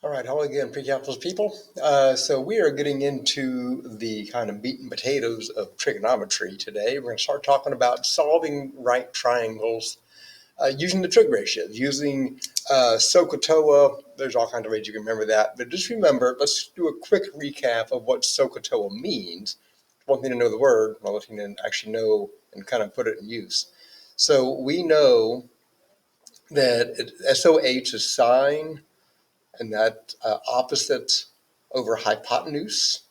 All right, hello again, pre-calculus people. So we are getting into the kind of meat and potatoes of trigonometry today. We're going to start talking about solving right triangles using the trig ratios, using SOHCAHTOA. There's all kinds of ways you can remember that, but just remember, let's do a quick recap of what SOHCAHTOA means. One thing to know the word, another thing to actually know and kind of put it in use. So we know that SOH is sine, and that opposite over hypotenuse.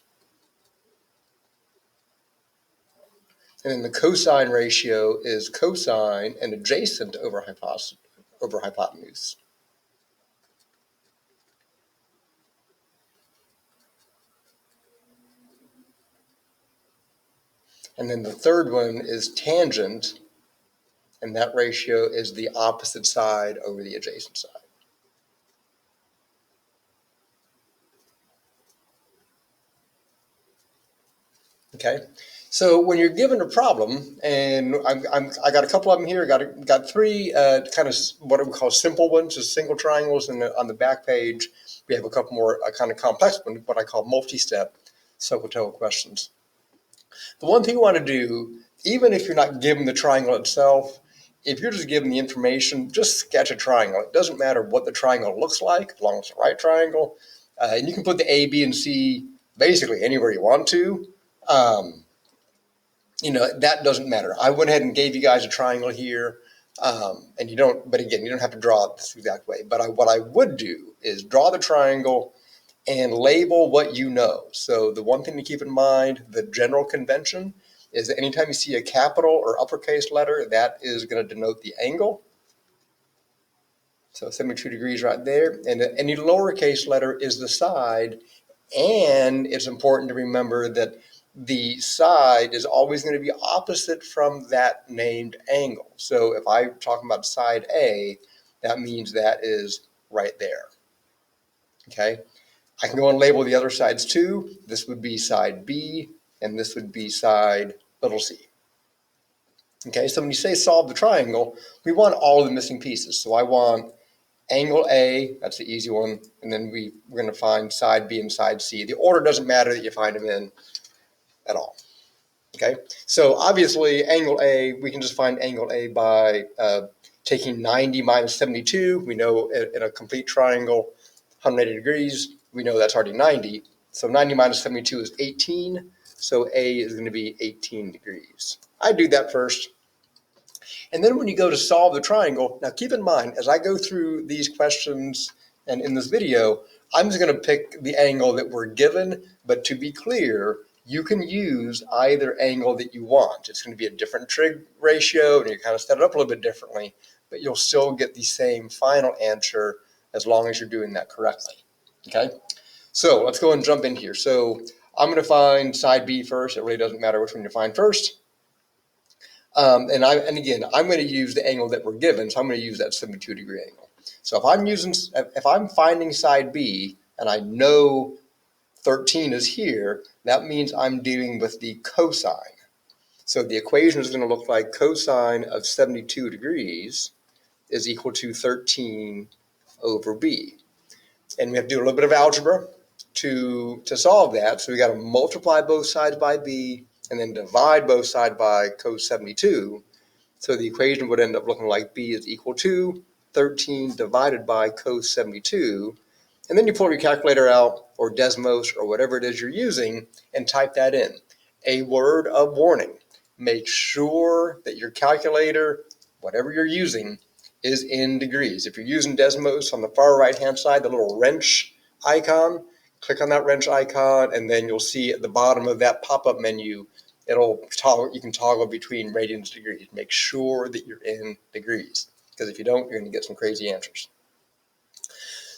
And then the cosine ratio is cosine and adjacent over hypotenuse. And then the third one is tangent, and that ratio is the opposite side over the adjacent side. Okay, so when you're given a problem, and I got a couple of them here, got three kind of what we call simple ones, just single triangles, and on the back page we have a couple more kind of complex ones, what I call multi-step SOHCAHTOA questions. The one thing you want to do, even if you're not given the triangle itself, if you're just given the information, just sketch a triangle. It doesn't matter what the triangle looks like, as long as it's the right triangle, and you can put the A, B, and C basically anywhere you want to. That doesn't matter. I went ahead and gave you guys a triangle here, and you don't, but again, you don't have to draw it this exact way. But what I would do is draw the triangle and label what you know. So the one thing to keep in mind, the general convention, is that anytime you see a capital or uppercase letter, that is going to denote the angle. So 72 degrees right there. And any lowercase letter is the side. And it's important to remember that the side is always going to be opposite from that named angle. So if I'm talking about side A, that means that is right there. Okay, I can go and label the other sides too. This would be side B, and this would be side little c. Okay, so when you say solve the triangle, we want all of the missing pieces. So I want angle A, that's the easy one, and then we're going to find side B and side C. The order doesn't matter that you find them in at all. Okay, so obviously angle A, we can just find angle A by taking 90 minus 72. We know in a complete triangle, 180 degrees, we know that's already 90. So 90 minus 72 is 18. So A is going to be 18 degrees. I do that first. And then when you go to solve the triangle, now keep in mind, as I go through these questions and in this video, I'm just going to pick the angle that we're given. But to be clear, you can use either angle that you want. It's going to be a different trig ratio, and you kind of set it up a little bit differently, but you'll still get the same final answer as long as you're doing that correctly. Okay, so let's go and jump in here. So I'm going to find side B first. It really doesn't matter which one you find first. And again, I'm going to use the angle that we're given, so I'm going to use that 72 degree angle. So if I'm finding side B and I know 13 is here, that means I'm dealing with the cosine. So the equation is going to look like cosine of 72 degrees is equal to 13 over B. And we have to do a little bit of algebra to solve that. So we got to multiply both sides by B and then divide both sides by cos 72. So the equation would end up looking like B is equal to 13 divided by cos 72. And then you pull your calculator out or Desmos or whatever it is you're using and type that in. A word of warning. Make sure that your calculator, whatever you're using, is in degrees. If you're using Desmos, on the far right-hand side, the little wrench icon, click on that wrench icon, and then you'll see at the bottom of that pop-up menu, you can toggle between radians and degrees. Make sure that you're in degrees, because if you don't, you're going to get some crazy answers.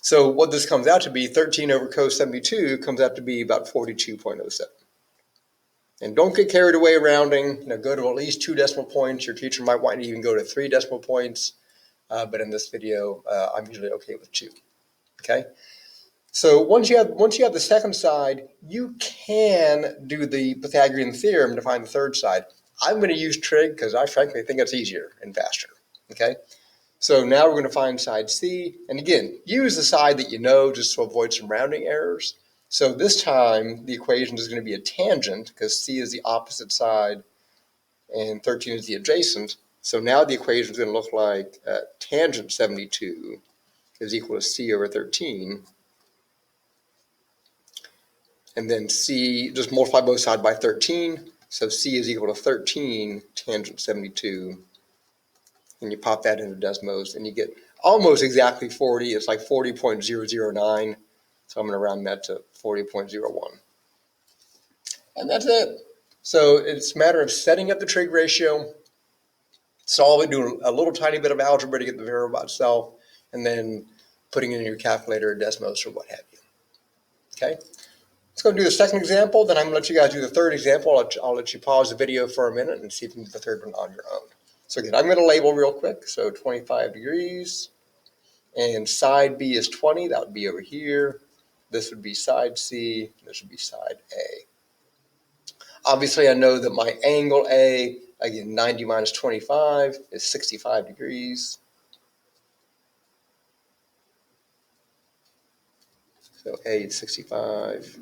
So what this comes out to be, 13 over cos 72 comes out to be about 42.07. And don't get carried away rounding. Go to at least 2 decimal points. Your teacher might want you to even go to 3 decimal points. But in this video, I'm usually okay with 2. Okay. So once you have the second side, you can do the Pythagorean theorem to find the third side. I'm going to use trig because I frankly think it's easier and faster. Okay. So now we're going to find side C. And again, use the side that you know just to avoid some rounding errors. So this time the equation is going to be a tangent because C is the opposite side and 13 is the adjacent. So now the equation is going to look like tangent 72 is equal to C over 13. And then C, just multiply both sides by 13. So C is equal to 13 tangent 72. And you pop that into Desmos and you get almost exactly 40. It's like 40.009. So I'm going to round that to 40.01. And that's it. So it's a matter of setting up the trig ratio, solve it, do a little tiny bit of algebra to get the variable by itself, and then putting it in your calculator or Desmos or what have you. Okay? Let's go do the second example, then I'm going to let you guys do the third example. I'll let you pause the video for a minute and see if you can do the third one on your own. So again, I'm going to label real quick. So 25 degrees, and side B is 20. That would be over here. This would be side C, and this would be side A. Obviously, I know that my angle A, again, 90 minus 25 is 65 degrees. So A is 65.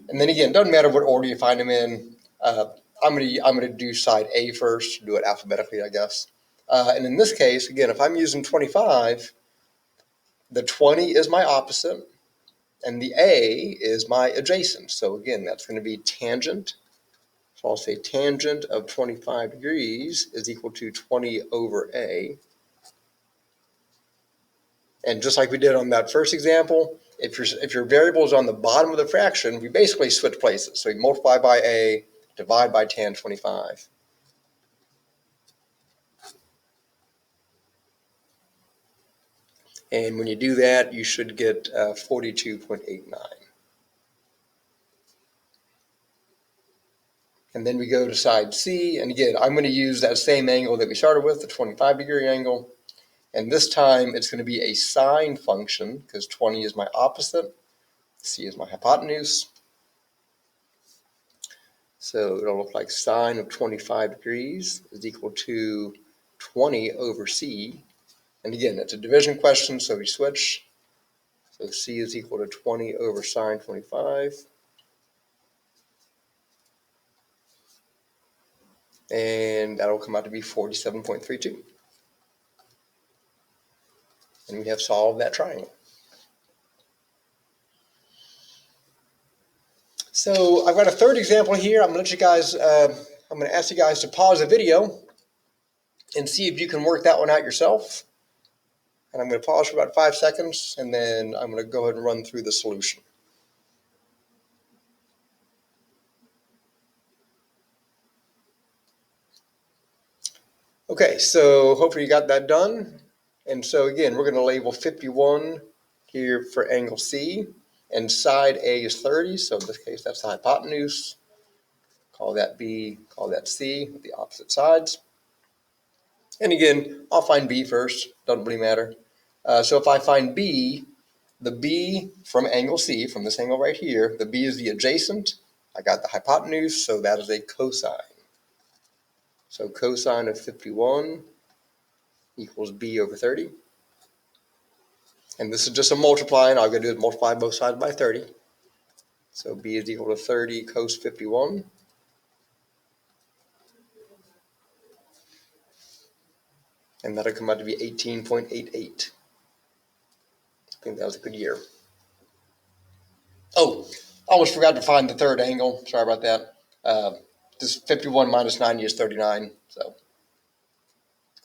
And then again, doesn't matter what order you find them in. I'm gonna do side A first, do it alphabetically, I guess. And in this case, again, if I'm using 25, the 20 is my opposite, and the A is my adjacent. So again, that's going to be tangent. So I'll say tangent of 25 degrees is equal to 20 over A. And just like we did on that first example, if your variable is on the bottom of the fraction, we basically switch places. So you multiply by A, divide by tan 25. And when you do that, you should get 42.89. And then we go to side C. And again, I'm going to use that same angle that we started with, the 25-degree angle. And this time it's going to be a sine function because 20 is my opposite. C is my hypotenuse. So it'll look like sine of 25 degrees is equal to 20 over C. And again, it's a division question, so we switch. So C is equal to 20 over sine 25. And that'll come out to be 47.32. And we have solved that triangle. So I've got a third example here. I'm going to ask you guys to pause the video and see if you can work that one out yourself. And I'm going to pause for about 5 seconds, and then I'm going to go ahead and run through the solution. Okay, so hopefully you got that done. And so again, we're going to label 51 here for angle C, and side A is 30, so in this case that's the hypotenuse. Call that B, call that C, with the opposite sides. And again, I'll find B first, doesn't really matter. So if I find B, the B from angle C, from this angle right here, the B is the adjacent. I got the hypotenuse, so that is a cosine. So cosine of 51 equals B over 30. And this is just a multiplying. All I'm going to do is multiply both sides by 30. So B is equal to 30 cos 51. And that'll come out to be 18.88. I think that was a good year. Oh, I almost forgot to find the third angle. Sorry about that. This 51 minus 90 is 39. So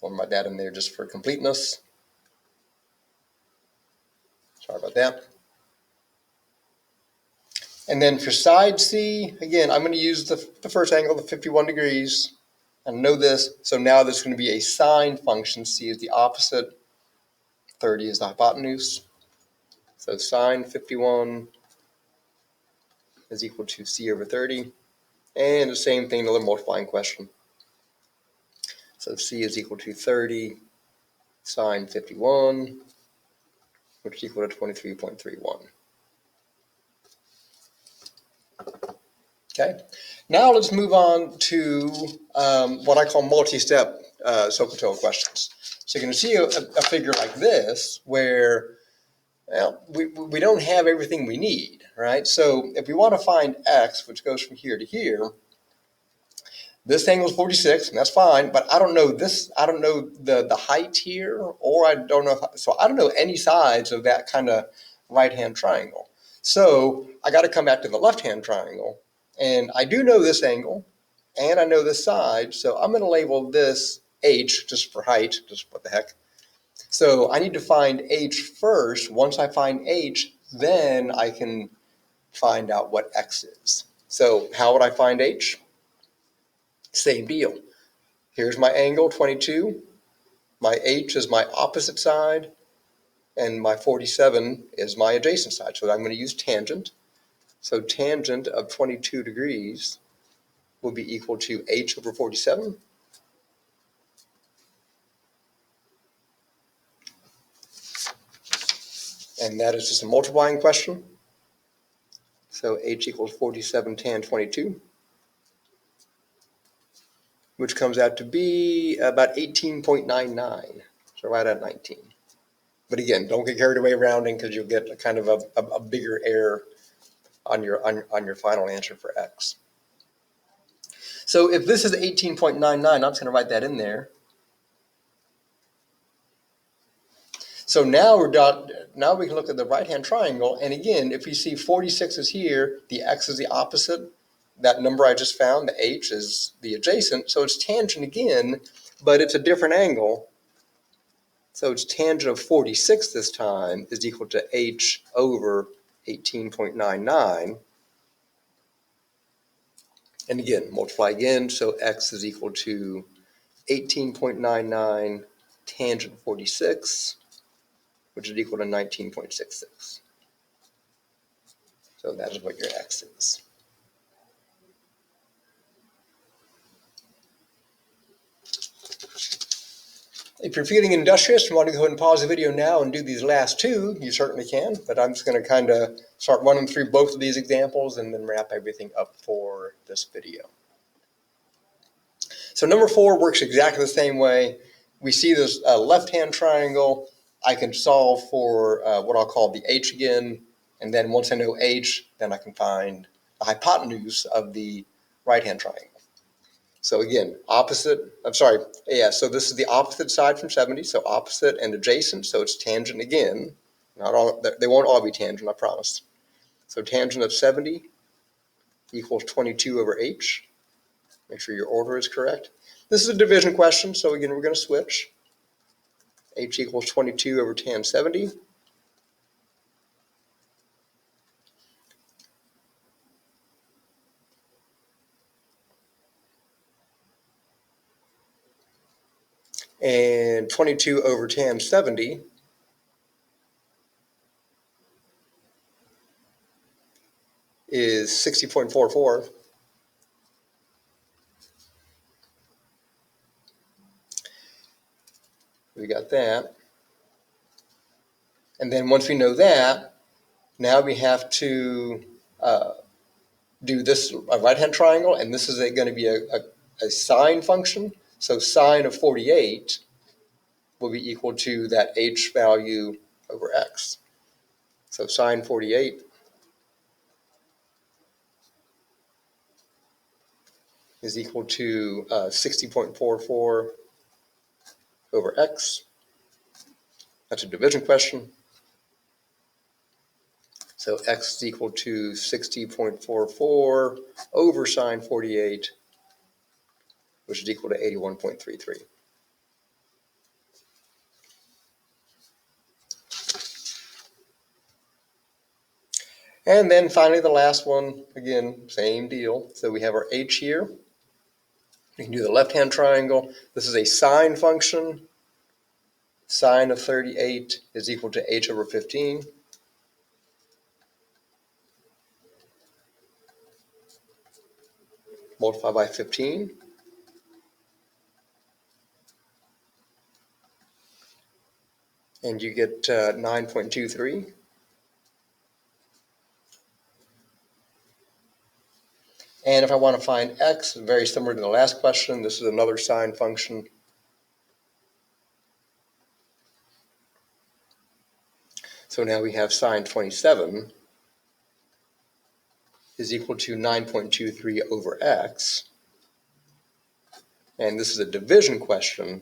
going to write that in there just for completeness. Sorry about that. And then for side C, again, I'm going to use the first angle, the 51 degrees. I know this, so now there's going to be a sine function. C is the opposite. 30 is the hypotenuse. So sine 51 is equal to C over 30. And the same thing, another multiplying question. So C is equal to 30 sine 51, which is equal to 23.31. Okay, now let's move on to what I call multi-step SOHCAHTOA questions. So you're going to see a figure like this where, well, we don't have everything we need, right? So if we want to find x, which goes from here to here, this angle is 46, and that's fine, but I don't know this, I don't know the height here, or I don't know, so I don't know any sides of that kind of right-hand triangle. So I got to come back to the left-hand triangle, and I do know this angle, and I know this side, so I'm going to label this h just for height, just what the heck. So I need to find h first. Once I find h, then I can find out what x is. So how would I find h? Same deal. Here's my angle, 22. My h is my opposite side, and my 47 is my adjacent side. So I'm going to use tangent. So tangent of 22 degrees will be equal to h over 47. And that is just a multiplying question. So h equals 47 tan 22, which comes out to be about 18.99. So right at 19. But again, don't get carried away rounding because you'll get a kind of a bigger error on your final answer for x. So if this is 18.99, I'm just going to write that in there. So now now we can look at the right-hand triangle, and again, if we see 46 is here, the x is the opposite. That number I just found, the h, is the adjacent, so it's tangent again, but it's a different angle. So it's tangent of 46 this time is equal to h over 18.99. And again, multiply again, so x is equal to 18.99 tangent 46, which is equal to 19.66. So that is what your x is. If you're feeling industrious and want to go ahead and pause the video now and do these last two, you certainly can, but I'm just going to kind of start running through both of these examples and then wrap everything up for this video. So number 4 works exactly the same way. We see this left-hand triangle. I can solve for what I'll call the h again, and then once I know h, then I can find the hypotenuse of the right-hand triangle. So again, so this is the opposite side from 70, so opposite and adjacent, so it's tangent again. Not all, they won't all be tangent, I promise. So tangent of 70 equals 22 over h. Make sure your order is correct. This is a division question, so again, we're going to switch. H equals 22 over tan 70. And 22 over tan 70 is 60.44. We got that. And then once we know that, now we have to do this right-hand triangle, and this is going to be a sine function. So sine of 48 will be equal to that h value over x. So sine 48 is equal to 60.44 over x. That's a division question. So x is equal to 60.44 over sine 48, which is equal to 81.33. And then finally the last one, again, same deal. So we have our h here. We can do the left-hand triangle. This is a sine function. Sine of 38 is equal to h over 15. Multiply by 15. And you get 9.23. And if I want to find x, very similar to the last question, this is another sine function. So now we have sine 27 is equal to 9.23 over x. And this is a division question.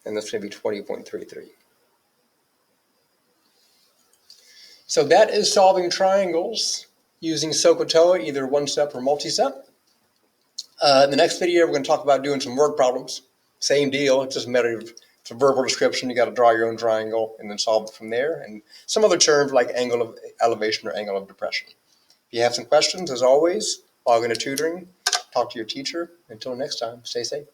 And that's going to be 20.33. So that is solving triangles using SOHCAHTOA, either one step or multi-step. In the next video, we're going to talk about doing some word problems. Same deal, it's just a matter of, it's a verbal description. You got to draw your own triangle and then solve it from there. And some other terms like angle of elevation or angle of depression. If you have some questions, as always, log into tutoring, talk to your teacher. Until next time, stay safe.